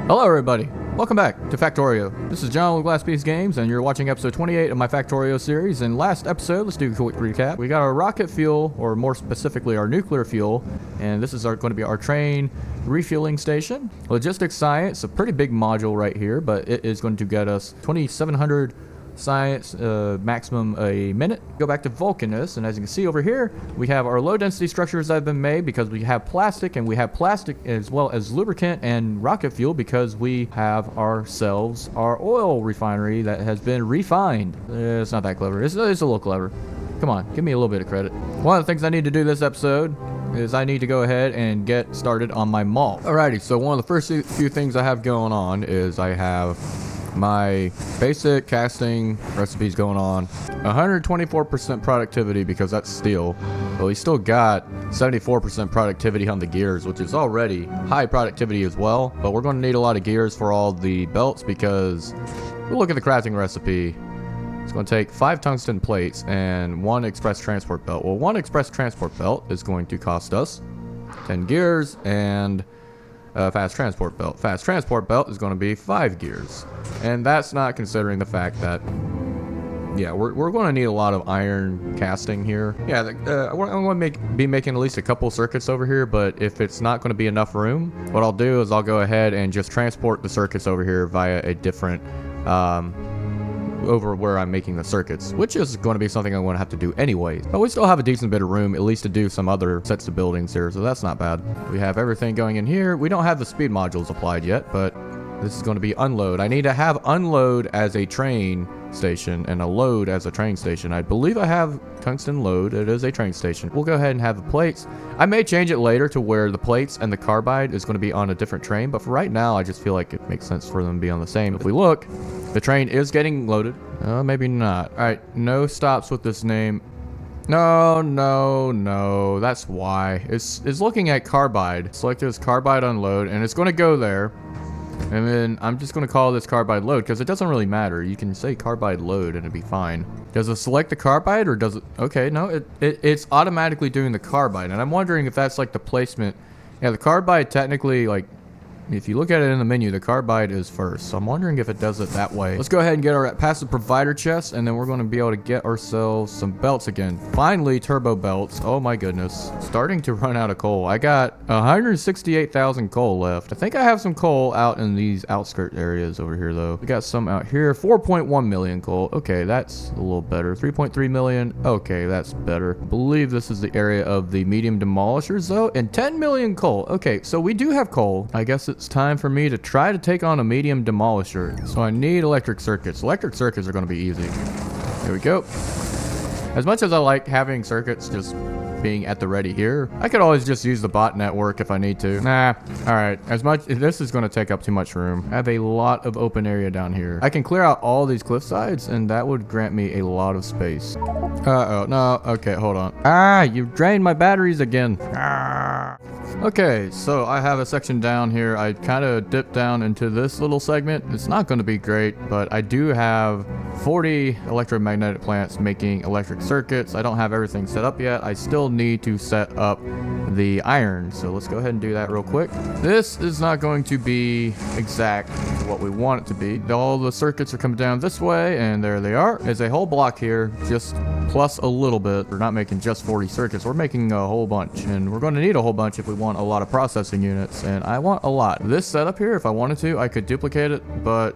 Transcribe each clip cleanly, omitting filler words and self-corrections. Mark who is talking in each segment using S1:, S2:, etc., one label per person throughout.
S1: Hello everybody, welcome back to Factorio. This is John with Glass Piece Games and you're watching episode 28 of my Factorio series. And last episode, let's do a quick recap. We got our rocket fuel, or more specifically our nuclear fuel, and this is going to be our train refueling station. Logistics science, a pretty big module right here, but it is going to get us 2,700 science maximum a minute. Go back to Vulcanus, and as you can see over here, we have our low density structures that have been made because we have plastic, and we have plastic as well as lubricant and rocket fuel because we have ourselves our oil refinery that has been refined. It's not that clever. It's a little clever. Come on, give me a little bit of credit. One of the things I need to do this episode is I need to go ahead and get started on my mall. Alrighty, so one of the first few things I have going on is I have my basic casting recipes going on. 124% productivity because that's steel, but we still got 74% productivity on the gears, which is already high productivity as well. But we're going to need a lot of gears for all the belts because we'll look at the crafting recipe. It's going to take 5 tungsten plates and 1 express transport belt. Well, 1 express transport belt is going to cost us 10 gears and fast transport belt. Fast transport belt is going to be 5 gears. And that's not considering the fact that, yeah, we're going to need a lot of iron casting here. Yeah, I'm going to be making at least a couple circuits over here, but if it's not going to be enough room, what I'll do is I'll go ahead and just transport the circuits over here via a different, over where I'm making the circuits, which is going to be something I'm going to have to do anyways. But we still have a decent bit of room, at least to do some other sets of buildings here, so that's not bad. We have everything going in here. We don't have the speed modules applied yet, but this is going to be unload. I need to have unload as a train station and a load as a train station. I believe I have tungsten load. It is a train station. We'll go ahead and have the plates. I may change it later to where the plates and the carbide is going to be on a different train, but for right now, I just feel like it makes sense for them to be on the same. If we look, the train is getting loaded. Maybe not. All right, no stops with this name. No, that's why. It's looking at carbide. Select this carbide unload, and it's going to go there. And then I'm just going to call this carbide load because it doesn't really matter. You can say carbide load and it'd be fine. Does it select the carbide or does it? Okay, no, it's automatically doing the carbide. And I'm wondering if that's like the placement. Yeah, the carbide technically, like, if you look at it in the menu, the carbide is first. So I'm wondering if it does it that way. Let's go ahead and get our passive provider chest, and then we're going to be able to get ourselves some belts again. Finally, turbo belts. Oh my goodness. Starting to run out of coal. I got 168,000 coal left. I think I have some coal out in these outskirt areas over here, though. We got some out here. 4.1 million coal. Okay, that's a little better. 3.3 million. Okay, that's better. I believe this is the area of the medium demolishers, though. And 10 million coal. Okay, so we do have coal. I guess it's time for me to try to take on a medium demolisher. So I need electric circuits. Electric circuits are going to be easy. Here we go. As much as I like having circuits just being at the ready here, I could always just use the bot network if I need to. Nah, all right. This is going to take up too much room. I have a lot of open area down here. I can clear out all these cliff sides, and that would grant me a lot of space. Uh-oh, no, okay, hold on. Ah, you drained my batteries again. Ah. Okay, so I have a section down here. I kind of dipped down into this little segment. It's not going to be great, but I do have 40 electromagnetic plants making electric circuits. I don't have everything set up yet. I still need to set up the iron, so let's go ahead and do that real quick. This is not going to be exact to what we want it to be. All the circuits are coming down this way, and there they are. There's a whole block here, just plus a little bit. We're not making just 40 circuits. We're making a whole bunch, and we're going to need a whole bunch if we want a lot of processing units, and I want a lot. This setup here, if I wanted to, I could duplicate it, but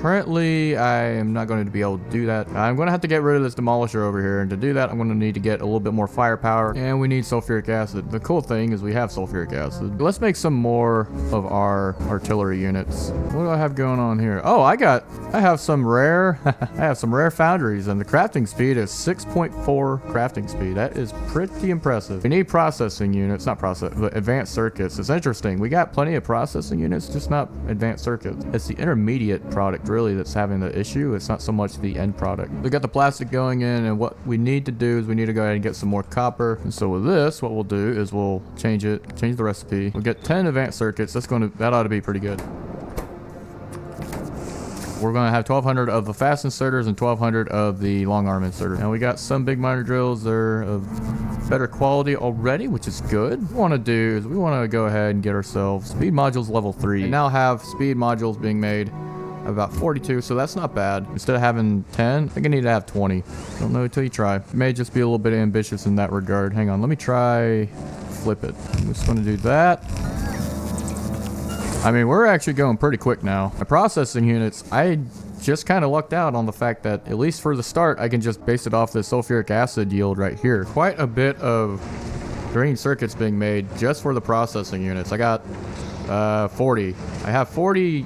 S1: currently I am not going to be able to do that. I'm going to have to get rid of this demolisher over here, and to do that I'm going to need to get a little bit more firepower, and we need sulfuric acid. The cool thing is we have sulfuric acid. Let's make some more of our artillery units. What do I have going on here? Oh, I have some rare I have some rare foundries, and the crafting speed is 6.4 crafting speed. That is pretty impressive. We need processing units, not process, but advanced circuits. It's interesting. We got plenty of processing units, just not advanced circuits. It's the intermediate product really that's having the issue. It's not so much the end product. We got the plastic going in, and what we need to do is we need to go ahead and get some more copper. And so with this, what we'll do is we'll change the recipe. We'll get 10 advanced circuits. That ought to be pretty good. We're going to have 1,200 of the fast inserters and 1,200 of the long arm inserters. And we got some big miner drills there of better quality already, which is good. What we want to do is we want to go ahead and get ourselves speed modules level 3. And now have speed modules being made about 42, so that's not bad. Instead of having 10, I think I need to have 20. Don't know until you try. May just be a little bit ambitious in that regard. Hang on, let me try flip it. I'm just going to do that. I mean, we're actually going pretty quick now. My processing units, I just kind of lucked out on the fact that, at least for the start, I can just base it off the sulfuric acid yield right here. Quite a bit of green circuits being made just for the processing units. I got 40. I have 40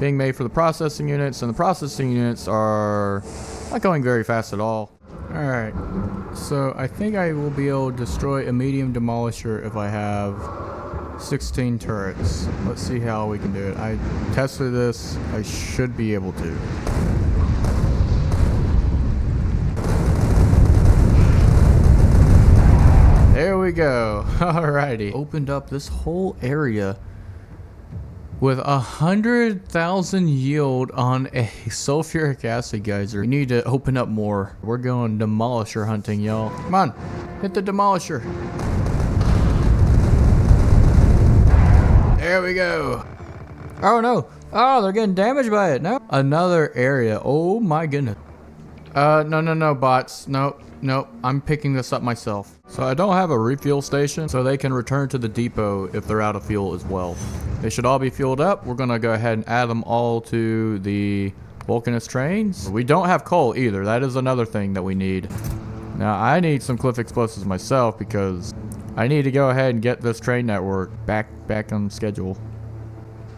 S1: being made for the processing units, and the processing units are not going very fast at all. Alright, so I think I will be able to destroy a medium demolisher if I have 16 turrets. Let's see how we can do it. I tested this. I should be able to. There we go. Alrighty. Opened up this whole area with 100,000 yield on a sulfuric acid geyser. We need to open up more. We're going demolisher hunting, y'all. Come on, hit the demolisher. There we go. Oh no. Oh, they're getting damaged by it. No. Another area. Oh my goodness. No, bots. Nope. I'm picking this up myself. So I don't have a refuel station, so they can return to the depot if they're out of fuel as well. They should all be fueled up. We're gonna go ahead and add them all to the Vulcanus trains. We don't have coal either. That is another thing that we need. Now I need some cliff explosives myself because I need to go ahead and get this train network back on schedule.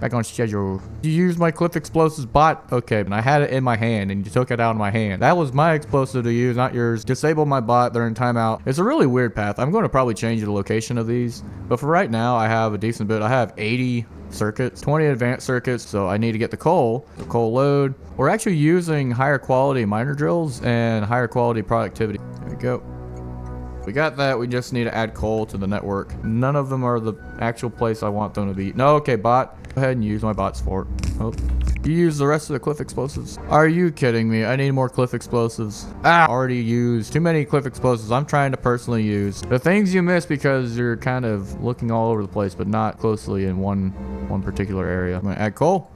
S1: Back on schedule. You used my cliff explosives bot? Okay, and I had it in my hand and you took it out of my hand. That was my explosive to use, not yours. Disable my bot, they're in timeout. It's a really weird path. I'm going to probably change the location of these. But for right now, I have a decent bit. I have 80 circuits, 20 advanced circuits, so I need to get the coal load. We're actually using higher quality miner drills and higher quality productivity. There we go. We got that. We just need to add coal to the network. None of them are the actual place I want them to be. No, okay, bot. Go ahead and use my bots for it. Oh, you use the rest of the cliff explosives? Are you kidding me? I need more cliff explosives. Ah, already used too many cliff explosives. I'm trying to personally use the things you miss because you're kind of looking all over the place, but not closely in one particular area. I'm gonna add coal.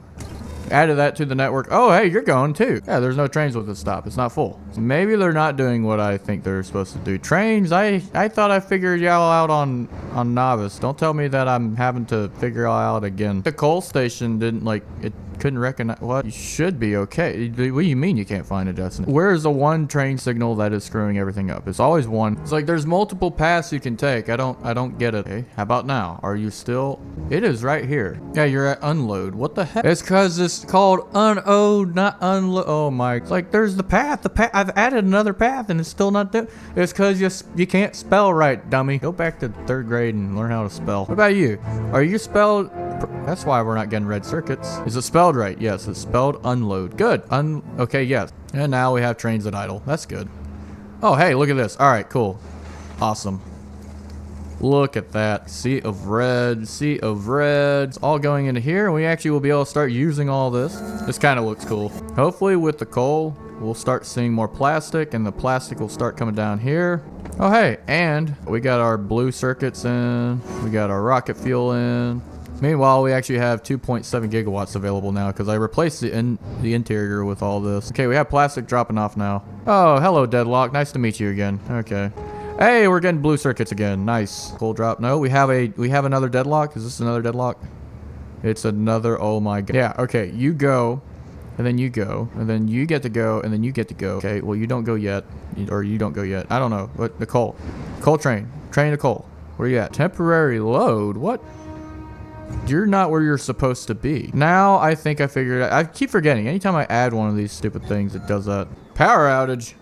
S1: Added that to the network. Oh, hey, you're going too. Yeah, there's no trains with this stop. It's not full. So maybe they're not doing what I think they're supposed to do. Trains, I thought I figured y'all out on novice. Don't tell me that I'm having to figure y'all out again. The coal station didn't it couldn't recognize. What? You should be okay. What do you mean you can't find a destination? Where's the one train signal that is screwing everything up? It's always one. It's like there's multiple paths you can take. I don't get it. Okay, how about now? Are you still? It is right here. Yeah, you're at unload. What the heck? It's because it's called unload, not unload. Oh my. It's like there's the path. I've added another path and it's still not there. It's because you can't spell right, dummy. Go back to 3rd grade and learn how to spell. What about you? Are you spelled? That's why we're not getting red circuits. Is it spelled right? Yes, it's spelled unload. Good. Okay, yes. And now we have trains at idle. That's good. Oh, hey, look at this. All right, cool. Awesome. Look at that. Sea of red. It's all going into here. And we actually will be able to start using all this. This kind of looks cool. Hopefully with the coal, we'll start seeing more plastic and the plastic will start coming down here. Oh, hey, and we got our blue circuits in. We got our rocket fuel in. Meanwhile, we actually have 2.7 gigawatts available now because I replaced the interior with all this. Okay, we have plastic dropping off now. Oh, hello, Deadlock. Nice to meet you again. Okay. Hey, we're getting blue circuits again. Nice. Coal drop. No, we have another Deadlock. Is this another Deadlock? It's another. Oh my god. Yeah. Okay. You go, and then you go, and then you get to go, and then you get to go. Okay. Well, you don't go yet, or you don't go yet. I don't know. What the coal train to coal. Where you at? Temporary load. What? You're not where you're supposed to be. Now I think I figured out. I keep forgetting. Anytime I add one of these stupid things, it does that. Power outage.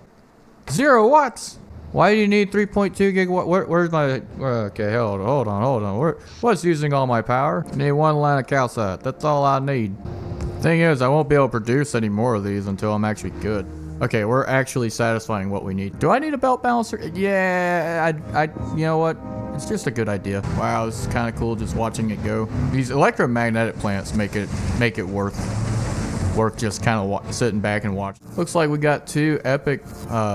S1: 0 watts. Why do you need 3.2 gigawatt? Where's my? Okay, hold on. What's using all my power? I need 1 line of calcite. That's all I need. Thing is, I won't be able to produce any more of these until I'm actually good. Okay, we're actually satisfying what we need. Do I need a belt balancer? Yeah, you know what? It's just a good idea. Wow, this is kind of cool just watching it go. These electromagnetic plants make it worth worth just kind of sitting back and watch. Looks like we got 2 epic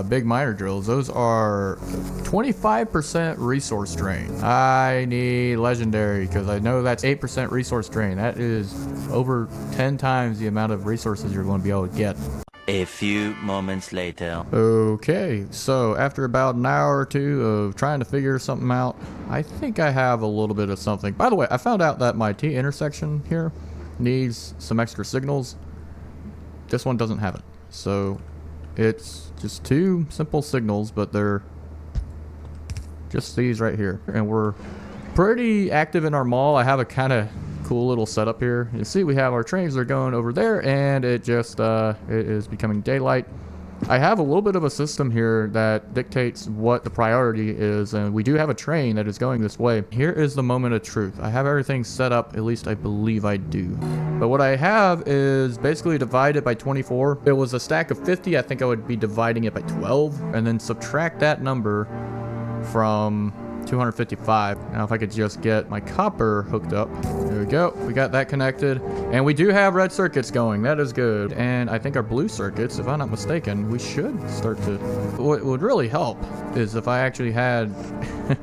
S1: big miner drills. Those are 25% resource drain. I need legendary because I know that's 8% resource drain. That is over 10 times the amount of resources you're going to be able to get.
S2: A few moments later.
S1: Okay, so after about an hour or 2 of trying to figure something out, I think I have a little bit of something. By the way, I found out that my T intersection here needs some extra signals. This one doesn't have it. So it's just 2 simple signals, but they're just these right here. And we're pretty active in our mall. I have a kind of cool little setup here. You see we have our trains, they're going over there, and it just it is becoming daylight. I have a little bit of a system here that dictates what the priority is, and we do have a train that is going this way. Here is the moment of truth. I have everything set up, at least I believe I do. But what I have is basically divided by 24. If it was a stack of 50, I think I would be dividing it by 12, and then subtract that number from 255. Now if I could just get my copper hooked up. There we go. We got that connected. And we do have red circuits going. That is good. And I think our blue circuits, if I'm not mistaken, we should start to... What would really help is if I actually had...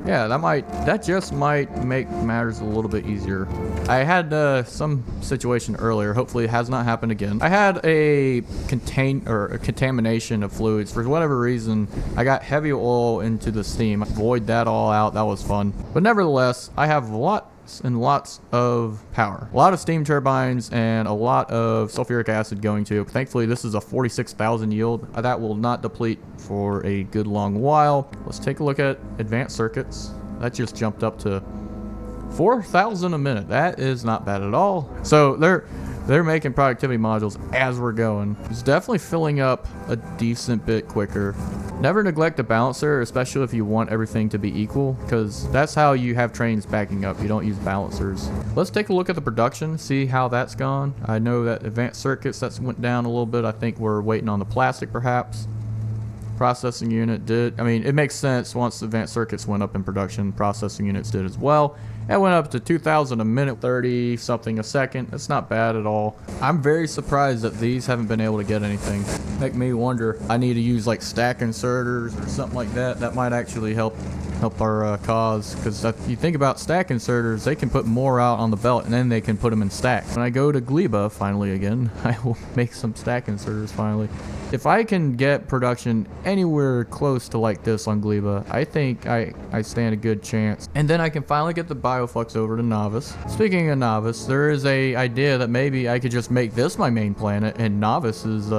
S1: yeah, that just might make matters a little bit easier. I had some situation earlier. Hopefully it has not happened again. I had a contamination of fluids. For whatever reason, I got heavy oil into the steam. I void that all out. That was fun. But nevertheless, I have lots and lots of power. A lot of steam turbines and a lot of sulfuric acid going to. Thankfully, this is a 46,000 yield. That will not deplete for a good long while. Let's take a look at advanced circuits. That just jumped up to 4,000 a minute. That is not bad at all. So they're making productivity modules as we're going. It's definitely filling up a decent bit quicker. Never neglect the balancer, especially if you want everything to be equal, because that's how you have trains backing up. You don't use balancers. Let's take a look at the production, see how that's gone. I know that advanced circuits, that's went down a little bit. I think we're waiting on the plastic perhaps. Processing unit did. I mean, it makes sense once advanced circuits went up in production, processing units did as well. It went up to 2,000 a minute, 30 something a second. That's not bad at all. I'm very surprised that these haven't been able to get anything. Make me wonder, I need to use like stack inserters or something like that. That might actually help our cause, because if you think about stack inserters, they can put more out on the belt and then they can put them in stacks. When I go to Gleba finally again, I will make some stack inserters finally. If I can get production anywhere close to like this on Gleba, I think I stand a good chance. And then I can finally get the Bioflux over to Novice. Speaking of Novice, there is a idea that maybe I could just make this my main planet and Novice is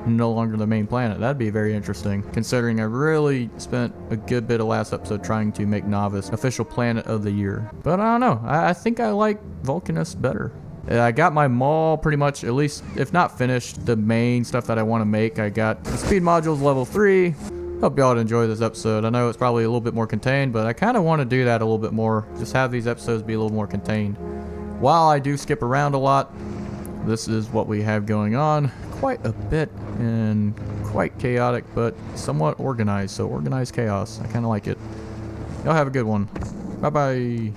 S1: no longer the main planet. That'd be very interesting, considering I really spent a good bit of last episode trying to make Novice official planet of the year. But I don't know. I think I like Vulcanus better. I got my mall pretty much, at least, if not finished, the main stuff that I want to make. I got the speed modules level 3. Hope y'all enjoy this episode. I know it's probably a little bit more contained, but I kind of want to do that a little bit more. Just have these episodes be a little more contained. While I do skip around a lot, this is what we have going on. Quite a bit and quite chaotic, but somewhat organized. So organized chaos. I kind of like it. Y'all have a good one. Bye-bye.